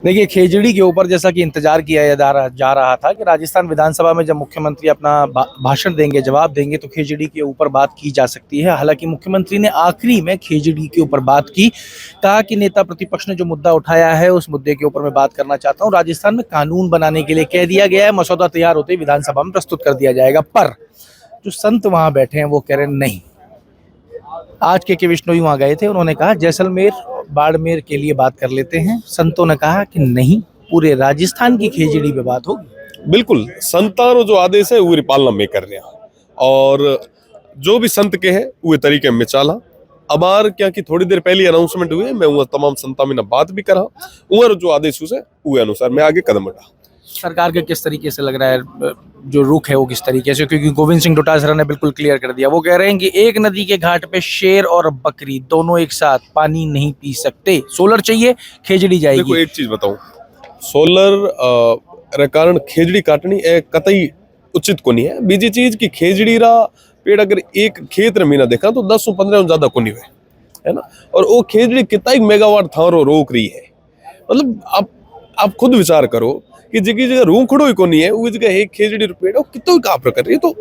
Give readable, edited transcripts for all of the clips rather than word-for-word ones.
देखिए, खेजड़ी के ऊपर जैसा कि इंतजार किया जा रहा था कि राजस्थान विधानसभा में जब मुख्यमंत्री अपना भाषण देंगे, जवाब देंगे, तो खेजड़ी के ऊपर बात की जा सकती है। हालांकि मुख्यमंत्री ने आखिरी में खेजड़ी के ऊपर बात की, कहा कि नेता प्रतिपक्ष ने जो मुद्दा उठाया है उस मुद्दे के ऊपर मैं बात करना चाहता हूं। राजस्थान में कानून बनाने के लिए कह दिया गया है, मसौदा तैयार होते ही विधानसभा में प्रस्तुत कर दिया जाएगा। पर जो संत वहां बैठे हैं वो कह रहे नहीं। आज के विश्नोई वहां गए थे, उन्होंने कहा जैसलमेर बाड़मेर के लिए बात कर लेते हैं। संतों ने कहा कि नहीं, पूरे राजस्थान की खेजड़ी पे बात होगी। बिल्कुल, संतां जो आदेश है उहरी पालना में कर रहे और जो भी संत के है उहे तरीके में चाला। अबार क्या कि थोड़ी देर पहले अनाउंसमेंट हुए, मैं वह तमाम संता में बात भी करा, उहर जो आदेश हुए उहे अनुसार मैं आगे कदम बढ़ा। सरकार के किस तरीके से लग रहा है जो रुख है वो किस तरीके से, क्योंकि गोविंद सिंह डोटासरा ने बिल्कुल क्लियर कर दिया। वो कह रहे हैं कि एक नदी के घाट पे शेर और बकरी दोनों एक साथ पानी नहीं पी सकते, सोलर चाहिए, खेजड़ी जाएगी। देखो एक चीज बताऊं, सोलर रे कारण खेजड़ी काटनी कतई उचित को नहीं है। बीजी चीज की खेजड़ी रा पेड़ अगर एक खेत रे मीना देखा तो 10-15 ज्यादा को नहीं हुए, है ना। और वो खेजड़ी कितना मेगावाट था रोक रही है। मतलब आप खुद विचार करो कि जगह जगह रूखड़ो ही को नहीं है, वो जगह एक खेजड़ी पेड़ है कितो ही काम कर रही है। तो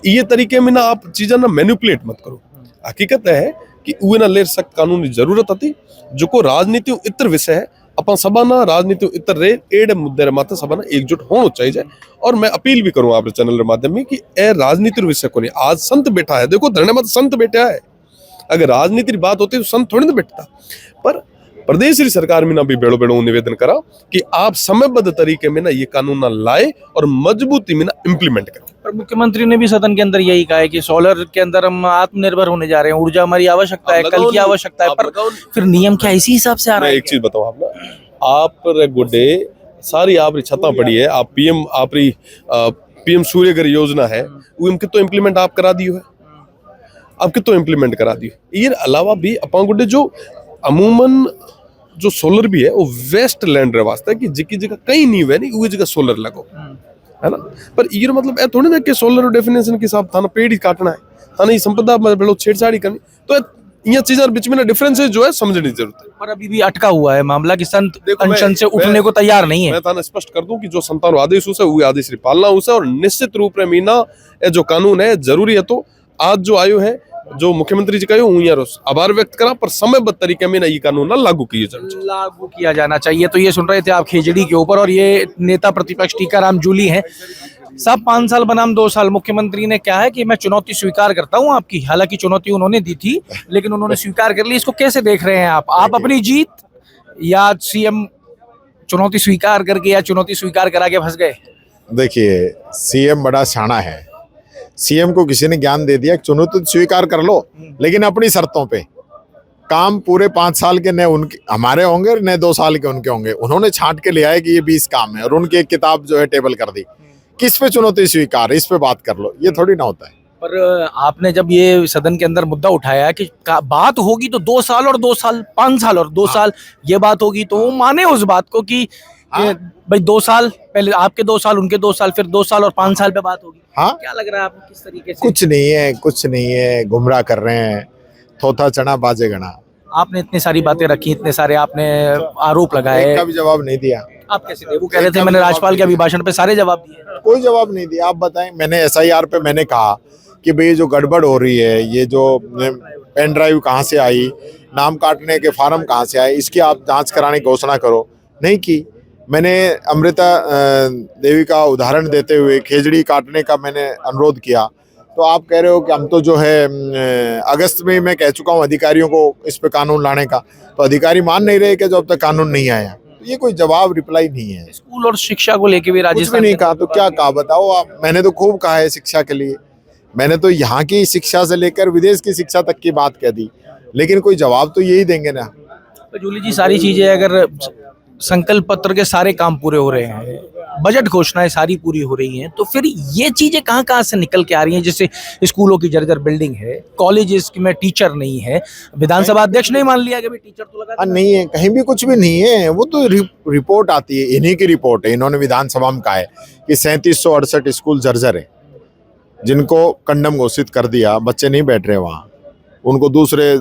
ये तरीके में ना आप चीजें ना मैनिपुलेट मत करो। हकीकत है कि उहे ना लेर सख्त कानूनी जरूरत थी जो को राजनीति इतर विषय है। अपन सबा ना राजनीति इतर रे एड़े मुद्दे रे माथे सबा ना एकजुट होना चाहिए। और मैं अपील भी करूं आप चैनल रे माध्यम में कि ए राजनीति विषय को नहीं। आज संत बैठा है, देखो धरने में संत बैठा है। अगर राजनीति की बात होती तो संत थोड़ी ना बैठता। पर प्रदेश की सरकार में ना भी बेड़ो बेड़ो निवेदन करा कि आप समयबद्ध तरीके में ना ये कानून ना लाए और मजबूती में ना इम्प्लीमेंट करो। पर मुख्यमंत्री ने भी सदन के अंदर यही कहा है कि सोलर के अंदर हम आत्मनिर्भर होने जा रहे हैं, ऊर्जा हमारी आवश्यकता है, कल की आवश्यकता है। पर फिर नियम क्या इसी हिसाब से आ रहा है? मैं एक चीज बताऊं आप ना, आप रे गुड्डे सारी आप छता पड़ी है, आप पीएम सूर्यघर योजना है वो कितो इम्प्लीमेंट आप करा दियो है, आप कितो इम्प्लीमेंट करा दियो। ये अलावा भी अपा गुड्डे जो अमूमन जो सोलर भी है वो वेस्ट लैंड रे वास्ते कि जिकी जगह कहीं नहीं हुए नहीं वो जगह सोलर लगो, है ना। पर ये मतलब ए थोड़ी ना कि सोलर डेफिनेशन के हिसाब थाना पेड़ ही काटना है, थाना ये संपदा में बेलो छेड़छाड़ी करनी। तो ये चीजें बीच में ना डिफरेंसेस जो है समझने की जरूरत है। पर अभी भी अटका हुआ है मामला कि संत अनशन से उठने को तैयार नहीं है। मैं थाना स्पष्ट कर दूं कि जो संतान आदेश उसे वो आदेश की पालना उसे और निश्चित रूप में मीना ये जो कानून है जरूरी है। तो आज जो आयो है जो मुख्यमंत्री जी कहो यार आभार व्यक्त करा, पर समयबद्ध तरीके में ना ये कानून ना लागू किया जाना चाहिए। तो ये सुन रहे थे आप खेजड़ी के ऊपर, और ये नेता प्रतिपक्ष टीकाराम जूली हैं। सब 5 साल बनाम 2 साल, मुख्यमंत्री ने क्या है कि मैं चुनौती स्वीकार करता हूं आपकी। हालांकि चुनौती उन्होंने दी थी लेकिन उन्होंने स्वीकार कर ली। इसको कैसे देख रहे हैं आप अपनी जीत या सीएम चुनौती स्वीकार करके या चुनौती स्वीकार करा के फंस गए? देखिए, सीएम बड़ा शाना है। सीएम को किसी ने ज्ञान दे दिया चुनौती स्वीकार कर लो, लेकिन अपनी शर्तों पे। काम पूरे 5 साल के न उनके हमारे होंगे न 2 साल के उनके होंगे। उन्होंने छांट के ले आए कि ये 20 काम है और उनकी एक किताब जो है टेबल कर दी। किस पे चुनौती स्वीकार, इस पे बात कर लो, ये थोड़ी ना होता है। पर आपने जब ये सदन के अंदर मुद्दा उठाया कि बात होगी तो 2 साल और 2 साल, 5 साल और 2 साल ये बात होगी, तो वो माने उस बात को कि भाई 2 साल पहले आपके 2 साल उनके 2 साल, फिर 2 साल और 5 साल पे बात होगी। हाँ, क्या लग रहा है आपको किस तरीके से? कुछ नहीं है, गुमराह कर रहे हैं। थोथा चना बाजे गना। आपने इतनी सारी बातें रखी, इतने सारे आपने आरोप लगाए, एक का भी जवाब नहीं दिया। आप कैसे दे? वो कह रहे थे मैंने राज्यपाल के अभिभाषण पे सारे जवाब दिए। कोई जवाब नहीं दिया। आप बताएं, मैंने एसआईआर पे मैंने कहा कि भाई जो गड़बड़ हो रही है, ये जो पेन ड्राइव कहाँ से आई, नाम काटने के फार्म कहाँ से आए, इसकी आप जांच कराने की घोषणा करो, नहीं की। मैंने अमृता देवी का उदाहरण देते हुए खेजड़ी काटने का मैंने अनुरोध किया, तो आप कह रहे हो कि हम तो जो है अगस्त में मैं कह चुका हूँ अधिकारियों को इस पे कानून लाने का, तो अधिकारी मान नहीं रहे कि जब तक कानून नहीं आया। तो ये कोई जवाब रिप्लाई नहीं है। स्कूल और शिक्षा को लेके भी राजस्थान नहीं कहा तो क्या कहा बताओ आप? मैंने तो खूब कहा है शिक्षा के लिए। मैंने तो यहाँ की शिक्षा से लेकर विदेश की शिक्षा तक की बात कह दी, लेकिन कोई जवाब तो यही देंगे ना। तो जूली जी, सारी चीजें अगर संकल्प पत्र के सारे काम पूरे हो रहे हैं, बजट घोषणाएं सारी पूरी हो रही हैं, तो फिर ये चीजें कहाँ से निकल के आ रही हैं? जैसे स्कूलों की जर्जर बिल्डिंग है, कॉलेजेस में टीचर नहीं है, विधानसभा अध्यक्ष ने मान लिया कि भाई टीचर तो लगा नहीं है, कहीं भी कुछ भी नहीं है। वो तो रिपोर्ट आती है, इन्हीं की रिपोर्ट है। इन्होंने विधानसभा में कहा है कि 3768 स्कूल जर्जर है, जिनको कंडम घोषित कर दिया। बच्चे नहीं बैठ रहे वहाँ, उनको दूसरे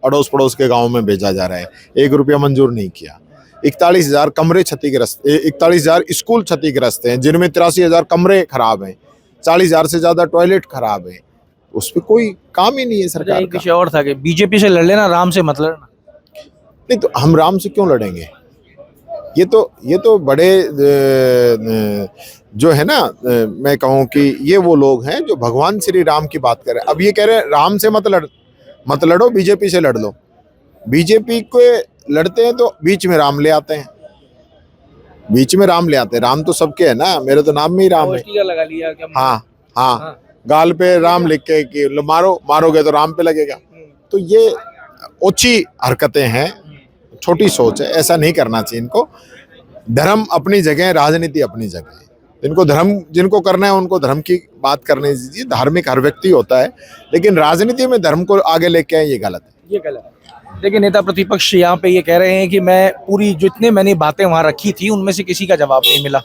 अड़ोस पड़ोस के गाँव में भेजा जा रहा है। 1 रुपया मंजूर नहीं किया। 41,000 कमरे क्षतिग्रस्त, 41,000 स्कूल क्षतिग्रस्त हैं, जिनमें 83,000 कमरे खराब हैं, 40,000 से ज्यादा टॉयलेट खराब है। उस पर कोई काम ही नहीं है सरकार एक का। विषय और था कि बीजेपी से लड़ लेना, राम से मत लड़ना। नहीं तो हम राम से क्यों लड़ेंगे? ये तो बड़े जो है ना, मैं कहूँ कि ये वो लोग हैं जो भगवान श्री राम की बात कर रहे हैं। अब ये कह रहे हैं राम से मत लड़ो, बीजेपी से लड़ लो। बीजेपी को लड़ते हैं तो बीच में राम ले आते हैं, राम तो सबके है ना, मेरे तो नाम में ही राम है। टीका लगा लिया क्या? हाँ, गाल पे राम लिख के कि मारोगे तो राम पे लगेगा। तो ये ओछी हरकतें हैं, छोटी सोच है, ऐसा नहीं करना चाहिए इनको। धर्म अपनी जगह, राजनीति अपनी जगह है। जिनको करना है उनको धर्म की बात करने दीजिए। धार्मिक हर व्यक्ति होता है, लेकिन राजनीति में धर्म को आगे लेके आए, ये गलत है। देखिए, नेता प्रतिपक्ष यहाँ पे ये कह रहे हैं कि मैं पूरी जितने मैंने बातें वहाँ रखी थी उनमें से किसी का जवाब नहीं मिला।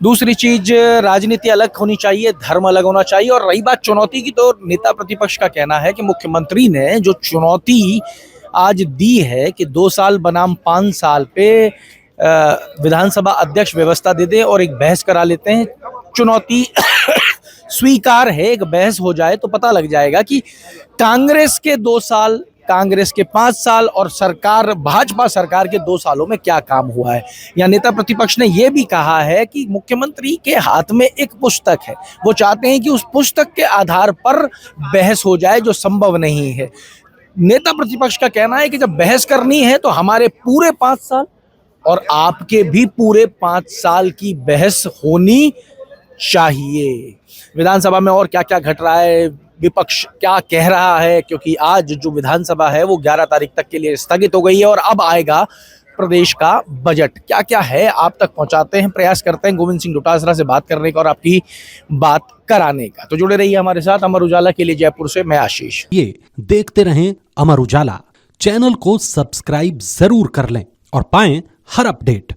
दूसरी चीज, राजनीति अलग होनी चाहिए, धर्म अलग होना चाहिए। और रही बात चुनौती की, तो नेता प्रतिपक्ष का कहना है कि मुख्यमंत्री ने जो चुनौती आज दी है कि 2 साल बनाम 5 साल पे विधानसभा अध्यक्ष व्यवस्था दे दे और एक बहस करा लेते हैं। चुनौती स्वीकार है, एक बहस हो जाए तो पता लग जाएगा कि कांग्रेस के 2 साल, कांग्रेस के 5 साल और सरकार, भाजपा सरकार के 2 सालों में क्या काम हुआ है। या नेता प्रतिपक्ष ने यह भी कहा है कि मुख्यमंत्री के हाथ में एक पुस्तक है, वो चाहते हैं कि उस पुस्तक के आधार पर बहस हो जाए, जो संभव नहीं है। नेता प्रतिपक्ष का कहना है कि जब बहस करनी है तो हमारे पूरे 5 साल और आपके भी पूरे 5 साल की बहस होनी चाहिए। विधानसभा में और क्या क्या घट रहा है, विपक्ष क्या कह रहा है, क्योंकि आज जो विधानसभा है वो 11 तारीख तक के लिए स्थगित हो गई है और अब आएगा प्रदेश का बजट। क्या क्या है आप तक पहुंचाते हैं, प्रयास करते हैं गोविंद सिंह डोटासरा से बात करने का और आपकी बात कराने का। तो जुड़े रहिए हमारे साथ। अमर उजाला के लिए जयपुर से मैं आशीष। ये देखते रहें अमर उजाला, चैनल को सब्सक्राइब जरूर कर लें और पाएं हर अपडेट।